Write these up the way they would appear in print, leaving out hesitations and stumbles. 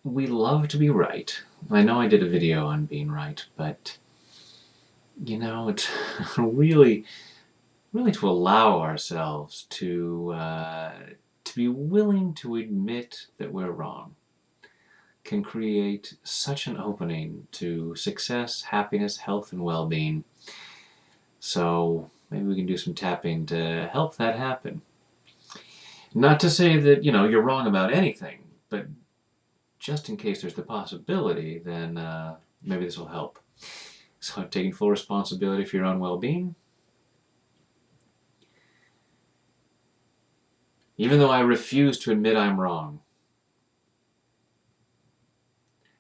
we love to be right. I know I did a video on being right, but it's really, really to allow ourselves to be willing to admit that we're wrong can create such an opening to success, happiness, health, and well-being. So maybe we can do some tapping to help that happen. Not to say that, you're wrong about anything, but just in case there's the possibility, then maybe this will help. So taking full responsibility for your own well-being. Even though I refuse to admit I'm wrong,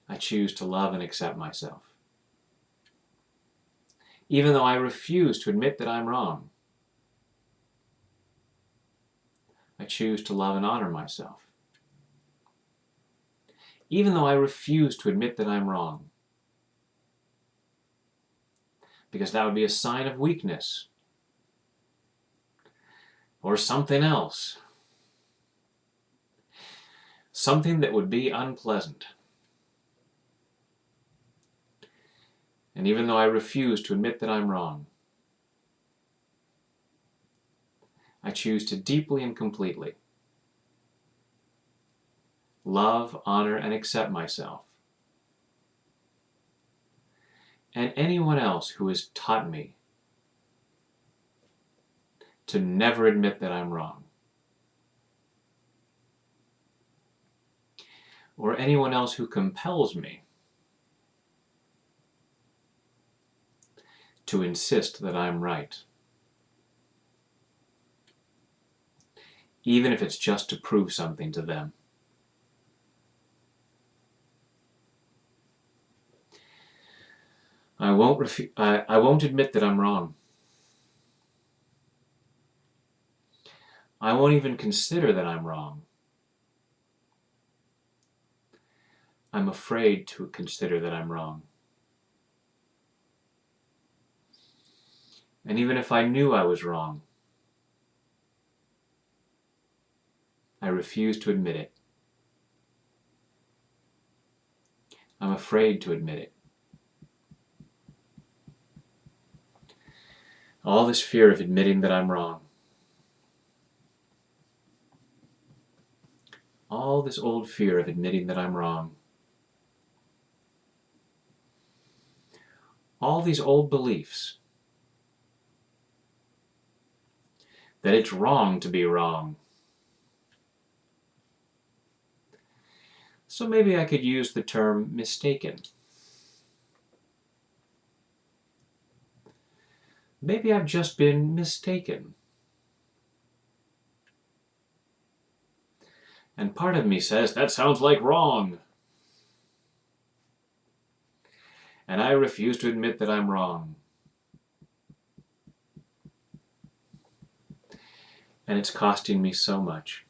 I choose to love and accept myself. Even though I refuse to admit that I'm wrong, I choose to love and honor myself. Even though I refuse to admit that I'm wrong, because that would be a sign of weakness or something else, something that would be unpleasant. And even though I refuse to admit that I'm wrong, I choose to deeply and completely love, honor, and accept myself and anyone else who has taught me to never admit that I'm wrong, or anyone else who compels me to insist that I'm right, even if it's just to prove something to them. I won't admit that I'm wrong. I won't even consider that I'm wrong. I'm afraid to consider that I'm wrong. And even if I knew I was wrong, I refuse to admit it. I'm afraid to admit it. All this fear of admitting that I'm wrong. All this old fear of admitting that I'm wrong. All these old beliefs that it's wrong to be wrong. So maybe I could use the term mistaken. Maybe I've just been mistaken. And part of me says, that sounds like wrong. And I refuse to admit that I'm wrong. And it's costing me so much.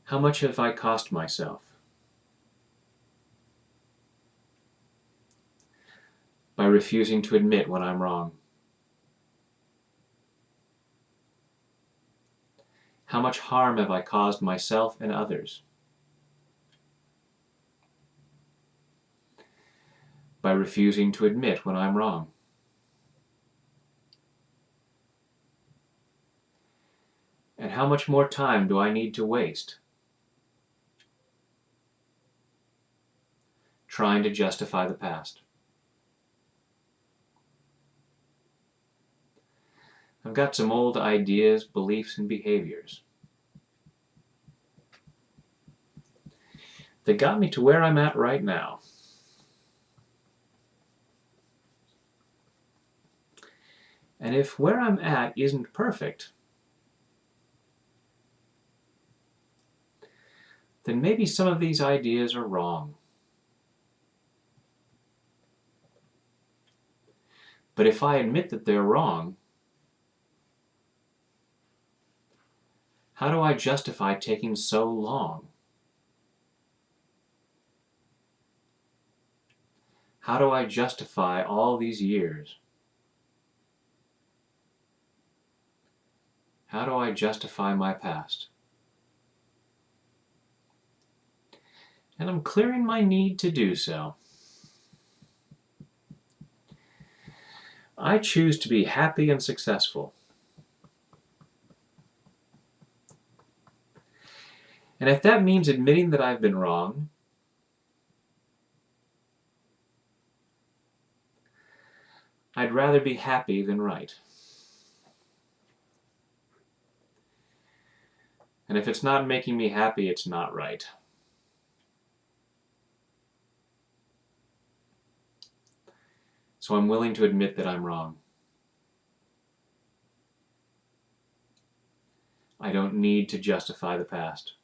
How much have I cost myself? By refusing to admit when I'm wrong. How much harm have I caused myself and others? By refusing to admit when I'm wrong. And how much more time do I need to waste trying to justify the past? I've got some old ideas, beliefs, and behaviors that got me to where I'm at right now. And if where I'm at isn't perfect, then maybe some of these ideas are wrong. But if I admit that they're wrong, how do I justify taking so long? How do I justify all these years? How do I justify my past? And I'm clearing my need to do so. I choose to be happy and successful. And if that means admitting that I've been wrong, I'd rather be happy than right. And if it's not making me happy, it's not right. So I'm willing to admit that I'm wrong. I don't need to justify the past.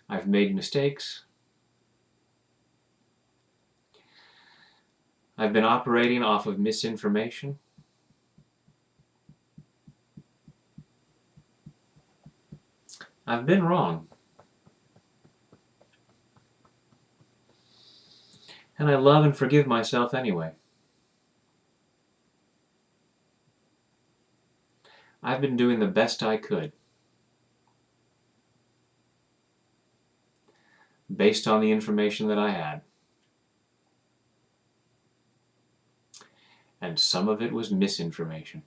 I've made mistakes. I've been operating off of misinformation. I've been wrong. And I love and forgive myself anyway. I've been doing the best I could, based on the information that I had. And some of it was misinformation.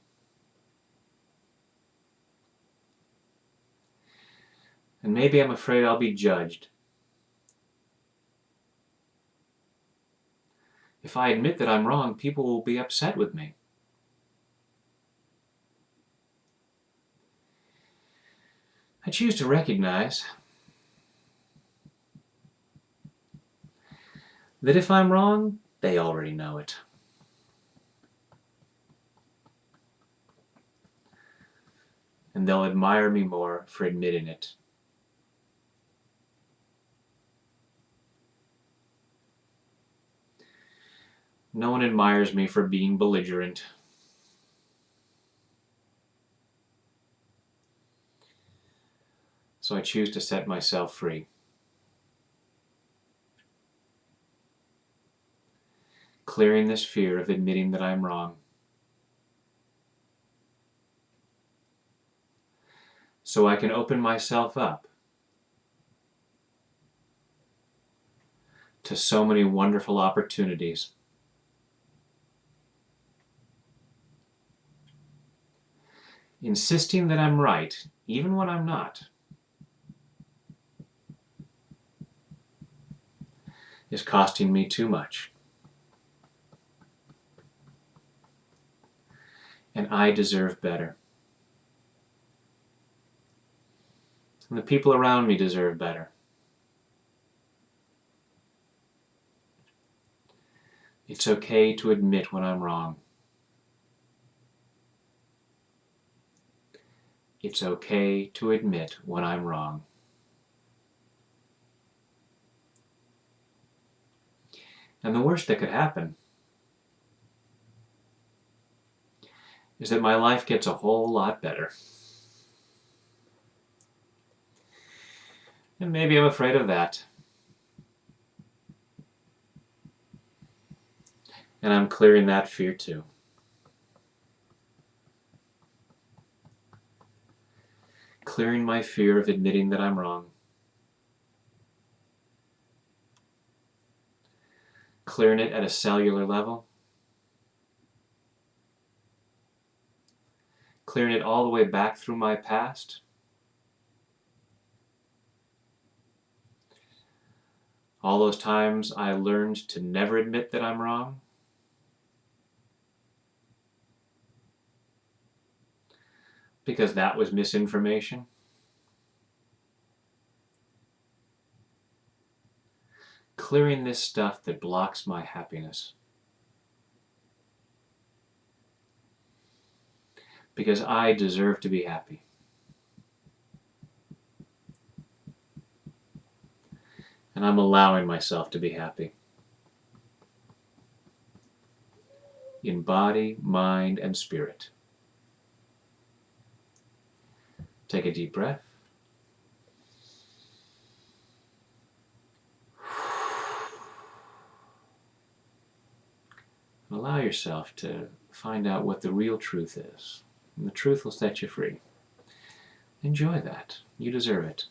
And maybe I'm afraid I'll be judged. If I admit that I'm wrong, people will be upset with me. I choose to recognize that if I'm wrong, they already know it. And they'll admire me more for admitting it. No one admires me for being belligerent. So I choose to set myself free. Clearing this fear of admitting that I'm wrong. So I can open myself up to so many wonderful opportunities. Insisting that I'm right, even when I'm not, is costing me too much. And I deserve better. And the people around me deserve better. It's okay to admit when I'm wrong. It's okay to admit when I'm wrong. And the worst that could happen is that my life gets a whole lot better. And maybe I'm afraid of that. And I'm clearing that fear too. Clearing my fear of admitting that I'm wrong. Clearing it at a cellular level. Clearing it all the way back through my past. All those times I learned to never admit that I'm wrong. Because that was misinformation. Clearing this stuff that blocks my happiness. Because I deserve to be happy. And I'm allowing myself to be happy. In body, mind, and spirit. Take a deep breath. Allow yourself to find out what the real truth is. And the truth will set you free. Enjoy that. You deserve it.